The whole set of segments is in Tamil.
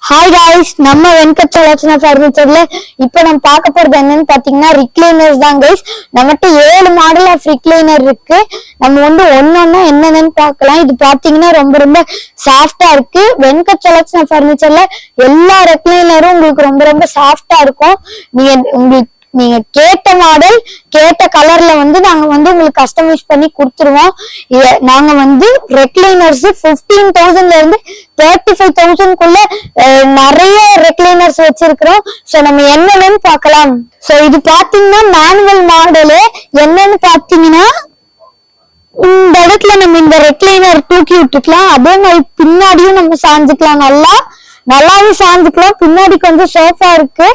ஹாய் गाइस நம்ம வெங்கட்சலட்சுமி ஃபர்னிச்சர்ல இப்போ நம்ம பார்க்க போறது என்னன்னு பாத்தீங்கன்னா ரிக்ளைனர்ஸ் தான் गाइस. நம்மட்ட 7 மாடல் ஆஃப் ரிக்ளைனர் இருக்கு. நம்ம வந்து ஒண்ணொண்ணா என்னன்னு பார்க்கலாம். இது பாத்தீங்கன்னா ரொம்ப ரொம்ப சாஃப்ட்டா இருக்கு. வெங்கட்சலட்சுமி ஃபர்னிச்சர்ல எல்லா ரிக்ளைனரும் உங்களுக்கு ரொம்ப ரொம்ப சாஃப்ட்டா இருக்கும். நீங்க கேட்ட மாடல் கேட்ட கலர்ல வந்து நாங்க வந்து உங்களுக்கு கஸ்டமைஸ் பண்ணி கொடுத்துருவோம். நாங்க வந்து ரெக்லைனர்ஸ் 15,000ல இருந்து 35,000க்குள்ள நிறைய ரெக்லைனர்ஸ் வச்சிருக்கிறோம். சோ நம்ம என்னன்னு பார்க்கலாம். சோ இது பாத்தீங்கன்னா மேனுவல் மாடலு. என்னன்னு பாத்தீங்கன்னா இந்த இடத்துல நம்ம இந்த ரெக்லைனர் தூக்கி விட்டுக்கலாம். அதே மாதிரி பின்னாடியும் நம்ம சாஞ்சுக்கலாம். நல்லாவே சாஞ்சுக்கலாம். பின்னாடி கொஞ்சம் சோஃபா இருக்கு.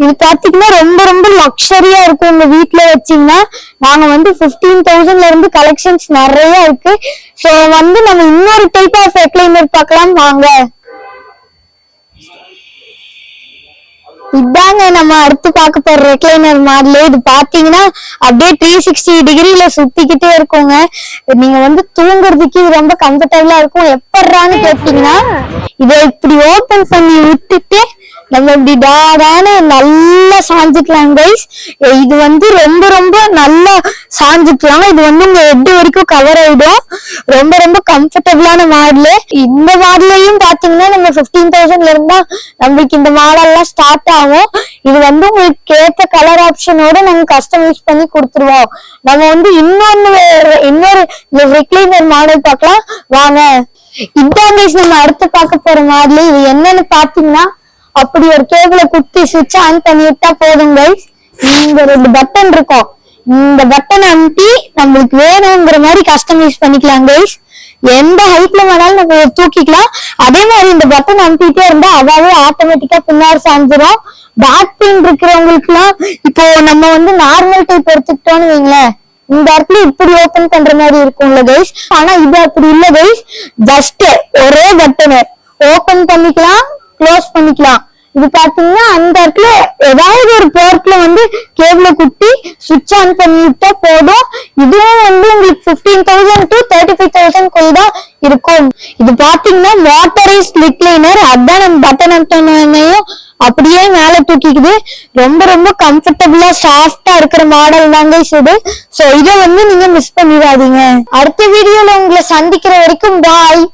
இது பாத்தீங்கன்னா ரொம்ப ரொம்ப லக்ஸரியா இருக்கும். உங்க வீட்டுல வச்சீங்கன்னா நாங்க வந்து 15,000ல இருந்து கலெக்ஷன்ஸ் நிறைய இருக்கு. சோ வந்து நம்ம இன்னொரு டைப் ஆஃப் ரெக்லைனர் பார்க்கலாம் வாங்க. இதாங்க நம்ம அடுத்து பார்க்க போற ரெக்லைனர் மாடல். இது பாத்தீங்கன்னா அப்படியே 360 டிகிரில சுத்திக்கிட்டே இருக்குங்க. நீங்க வந்து தூங்குறதுக்கு இது ரொம்ப கம்ஃபர்டபுளா இருக்கும். எப்படான்னு கேட்டீங்கன்னா இதை இப்படி ஓபன் பண்ணி விட்டுட்டு நம்ம இப்படி டாடான்னு நல்லா சாஞ்சுக்கலாம் கைஸ். இது வந்து ரொம்ப ரொம்ப நல்லா சாஞ்சுக்கலாம். இது வந்து உங்க ஹெட் வரைக்கும் கவர் ஆயிடும். ரொம்ப ரொம்ப கம்ஃபர்டபுளான மாடலு. இந்த மாடலையும் பாத்தீங்கன்னா நம்ம 15,000ல இருந்தா நம்மளுக்கு இந்த மாடல் எல்லாம் ஸ்டார்ட் ஆகும். இது வந்து உங்களுக்கு ஏற்ற கலர் ஆப்ஷனோட நாங்க கஸ்டமைஸ் பண்ணி கொடுத்துருவோம். நம்ம வந்து இன்னொரு ரிக்ளைனர் மாடல் பார்க்கலாம் வாங்க. இதான் நம்ம அடுத்து பார்க்க போற மாடல். இது என்னன்னு பாத்தீங்கன்னா அப்படி ஒரு கேபிள குத்தி சுவிட்ச் ஆன் பண்ணி விட்டா போதும் கைஸ். இந்த 2 பட்டன் இருக்கும். இந்த பட்டன் அமுத்தி நம்மளுக்கு வேணுங்கிற மாதிரி கஸ்டமைஸ் பண்ணிக்கலாம் கைஸ். எந்த ஹைட்ல வேணாலும் நம்ம தூக்கிக்கலாம். அதே மாதிரி இந்த பட்டன் அமுத்திட்டே இருந்தா அதாவது ஆட்டோமேட்டிக்கா பின்னாடி சாஞ்சிரும். பேக் பெயின் இருக்கிறவங்களுக்கு எல்லாம் இப்போ நம்ம வந்து நார்மல் டைப் எடுத்துக்கிட்டோம்னு வைங்களேன், இந்த இடத்துல இப்படி ஓபன் பண்ற மாதிரி இருக்கும்ல கைஸ். ஆனா இது அப்படி இல்ல கைஸ். ஜஸ்ட் ஒரே பட்டனு ஓபன் பண்ணிக்கலாம், க்ளோஸ் பண்ணிக்கலாம். இது பாத்தீங்கன்னா அந்த இடத்துல ஏதாவது ஒரு போர்ட்ல வந்து கேபிள குட்டி சுவிட்ச் ஆன் பண்ணி விட்டா போதும். இதுவும் வந்து உங்களுக்கு 15,000 to 35,000 தான் இருக்கும். இது பாத்தீங்கன்னா மோட்டரைஸ் ரிக்ளைனர். அதான் நம்ம பட்டன் அமுத்தினையும் அப்படியே மேல தூக்கிக்குது. ரொம்ப ரொம்ப கம்ஃபர்டபுளா சாஃப்டா இருக்கிற மாடல் தாங்க இது. சோ இதை வந்து நீங்க மிஸ் பண்ணிடாதீங்க. அடுத்த வீடியோல உங்களை சந்திக்கிற வரைக்கும் பாய்.